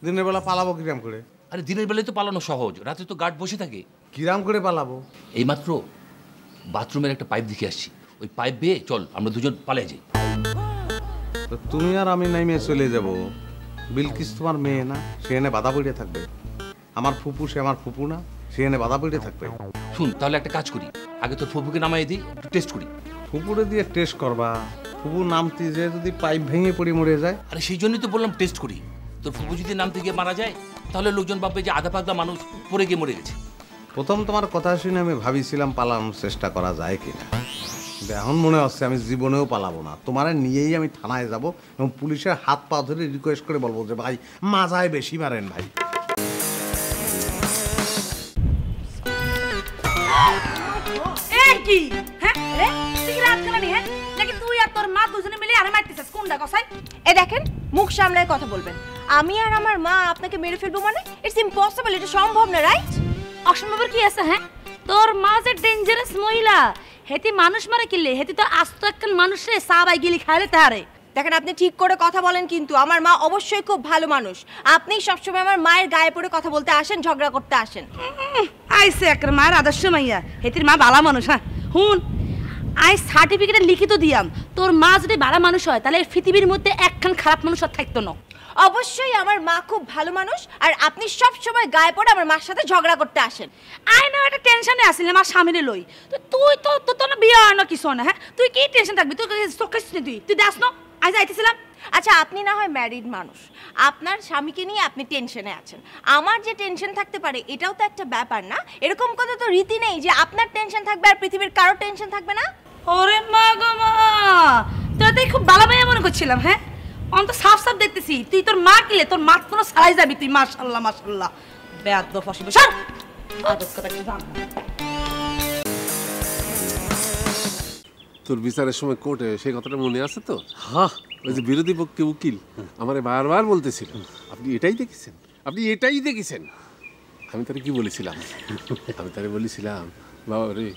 দিনের বেলা পালাবো কিরাম করে? আরে দিনের বেলায় তো পালানো সহজ, রাতে তো গার্ড বসে থাকে। কিরাম করে পালাবো? এইমাত্র বাথরুমের একটা পাইপ দেখে আসছি, ওই পাইপ বেয়ে চল আমরা দুজন পালিয়ে যাই। তুমি আর আমি নাই মেয়ে চলে যাবো, বিলকিস তোমার মেয়ে না, সে এনে বাধা পড়ে থাকবে। আমার ফুপু, সে আমার ফুপু না, সে এনে বাধা পড়ে থাকবে। শুন তাহলে একটা কাজ করি, আগে তোর ফুপুকে নামাই দিই, একটু টেস্ট করি। ফুপুরে দিয়ে টেস্ট করবা? ফুপু নামতে যে যদি পাইপ ভেঙে পড়ে মরে যায়? আরে সেই জন্যই তো বললাম টেস্ট করি। তোর ফুপু যদি নামতে গিয়ে মারা যায় তাহলে লোকজন ভাববে যে আধা পাগলা মানুষ পড়ে গিয়ে মরে গেছে। প্রথম তোমার কথা শুনে আমি ভাবিছিলাম পালানোর চেষ্টা করা যায় কিনা, এখন মনে হচ্ছে আমি জীবনেও পালাবো না। তোমারে নিয়েই আমি থানায় যাব এবং পুলিশের হাত পা ধরে রিকোয়েস্ট করে বলবো যে ভাই মাজায় বেশি মারেন ভাই। কি হ্যাঁ রে তুই রাত কালানি হ্যাঁ নাকি তুই আর তোর মা দুজনে মিলে আরে মারতেছিস কোনটা কসাই? এ দেখেন, মুখ সামলায় কথা বলবেন। আমি আর আমার মা আপনাকে মেরে ফেলবো মানে ইটস ইম্পসিবল, এটা সম্ভব না, রাইট? অসম্ভবের কি আছে? হ্যাঁ তোর মা যে ডেঞ্জারাস মহিলা, হেতি মানুষ মারে কিলে, হেতি তো আস্ত একখান মানুষে সাবাই গিলি খাইলে তারে। দেখেন আপনি ঠিক করে কথা বলেন, কিন্তু আমার মা অবশ্যই খুব ভালো মানুষ। আপনি সবসময় আমার মায়ের গায়ে পড়ে কথা বলতে আসেন, ঝগড়া করতে আসেন। আইসে একখান মায়ের আদর্শ মাইয়া, হেতির মা ভালো মানুষ। হ্যাঁ হুন, আই সার্টিফিকেটে লিখিত দিয়াম তোর মা যদি ভালো মানুষ হয় তাহলে পৃথিবীর মধ্যে একখান খারাপ মানুষ আর থাকতো না। অবশ্যই আমার মা খুব ভালো মানুষ, আর আপনি সব সময় গায়ে পড়ে আমার মার সাথে ঝগড়া করতে আসেন। আই না একটা টেনশনে আসিল আমার স্বামীরে লই, তো তুই তো তোর না বিয়ে হয় না কিছু না। হ্যাঁ তুই কি টেনশন থাকবি? তুই চোখাইস নি, তুই দেখ না আজ আইতেছিলাম। আচ্ছা আপনি না হয় ম্যারিড মানুষ, আপনার স্বামীকে নিয়ে আপনি টেনশনে আছেন, আমার যে টেনশন থাকতে পারে এটাও তো একটা ব্যাপার না? এরকম কথা তো রীতি নেই যে আপনার টেনশন থাকবে আর পৃথিবীর কারো টেনশন থাকবে না। ওরে মা গো মা, তোর খুব ভালো মাইয়া মনে করছিলাম। হ্যাঁ অন্ত সাফ সাফ দেখতেছি তুই তোর মা কিলে তোর মা কোনো সারাই যাবি তুই। মাশাআল্লাহ মাশাআল্লাহ, বেয়াদব ফসিব সর আদব কথা কি জান। তোর বিচারের সময় কোর্টে সেই কথাটা মনে আছে তো? হ্যাঁ, ওই যে বিরোধী পক্ষে উকিল আমারে বারবার বলতেছিল আপনি এটাই দেখেছেন, আপনি এটাই দেখেছেন। আমি তারে কি বলেছিলাম? আমি তারে বলেছিলাম বাবা রে,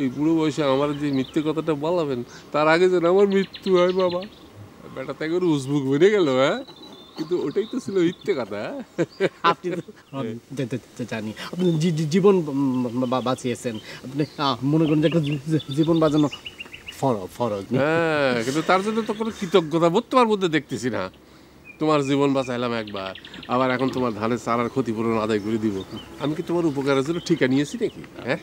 এই বুড়ো বয়সে আমার যে মিথ্যে কথাটা বলাবেন তার আগে যেন আমার মৃত্যু হয় বাবা। বেটা তাই করে উসবুক বেড়ে গেল। হ্যাঁ কিন্তু ওটাই তো ছিল মিথ্যে কথা। আপনি জানি আপনি জীবন বাঁচিয়েছেন, আপনি মনে করেন যে একটা জীবন বাঁচানো ফরজ। হ্যাঁ কিন্তু তার জন্য তো কোনো কৃতজ্ঞতা বোধ তোমার মধ্যে দেখতেছি না। তোমার জীবন বাঁচাইলাম একবার, আবার এখন তোমার ধানের চারার ক্ষতিপূরণ আদায় করে দিব। আমি কি তোমার উপকারের জন্য ঠিকা নিয়েছি নাকি? হ্যাঁ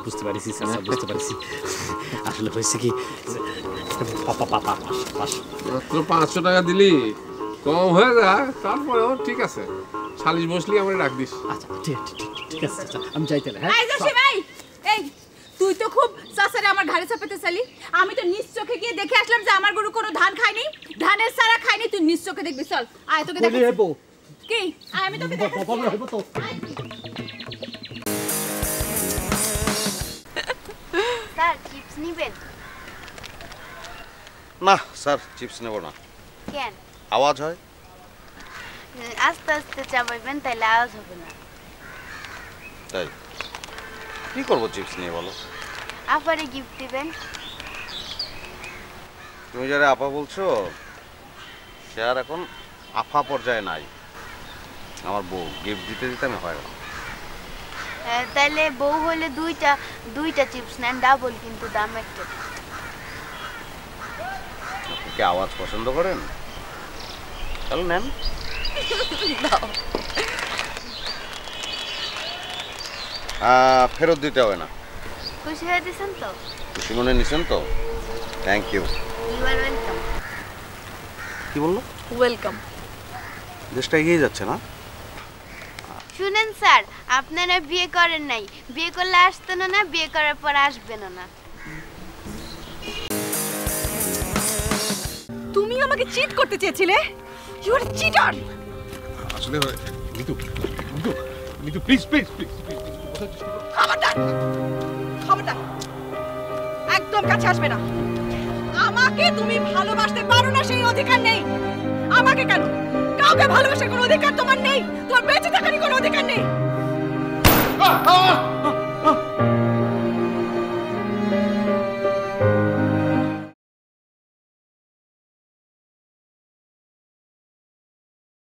বুঝতে পারছি স্যার, বুঝতে পারছি। আসলে হয়েছে কি, মাত্র 500 টাকা দিলি, কম হয়ে যায়। তারপরেও ঠিক আছে, সালিশ বসলি আমার ডাক দিস। আচ্ছা ঠিক আছে, আমি যাইতে। হ্যাঁ এই তুই তো খুব চাচারে আমার ঘাড়ে চাপাতে চালি। আমি তো নিজ চোখে গিয়ে দেখে আসলাম যে আমার গরু কোনো ধান খায়নি, ধানের সারা খায়নি। তুই নিজ চোখে দেখবি, চল আয় তোকে দেখাচ্ছি। কি আয় আমি তোকে দেখাচ্ছি। স্যার চিপস নিবেন? না স্যার, চিপস নেব না। কেন? আওয়াজ হয়। আস্তে আস্তে চাবাইবেন, তাইলে আওয়াজ হবে না। তাই কি করবো চিপস নিয়ে বলো? আপারে গিফট দিবেন। তুমি যারা আপা বলছো সে আর এখন আফা পর্যায়ে নাই। আমার বউ, গিফট দিতে দিতে আমি হয় না। তাইলে বউ হলে দুইটা চিপস নেন, ডাবল কিন্তু দাম একটা। আপনি কি আওয়াজ পছন্দ করেন? তাহলে নেন। ফেরত দিতে হবে না। খুশি হয়ে দিয়েছেন তো? খুশি মনে নিছেন তো? Thank you. You are welcome. কি বললো? ওয়েলকাম। দেশটা এগিয়ে যাচ্ছে না? শুনেন স্যার, আপনারা বিয়ে করেন নাই, বিয়ে করলে আসতেন না, বিয়ে করার পর আসবেন না। তুমি আমাকে চিট করতে চেয়েছিলে? You are cheater. আসলে নিতু প্লিজ প্লিজ প্লিজ খবরদার, খবরদার, একদম কাছে আসবে না। আমাকে তুমি ভালোবাসতে পারো না সেই অধিকার নেই। আমাকে কেন? কাউকে ভালোবাসার কোনো অধিকার তোমার নেই, তোমার বেঁচে থাকারই কোনো অধিকার নেই।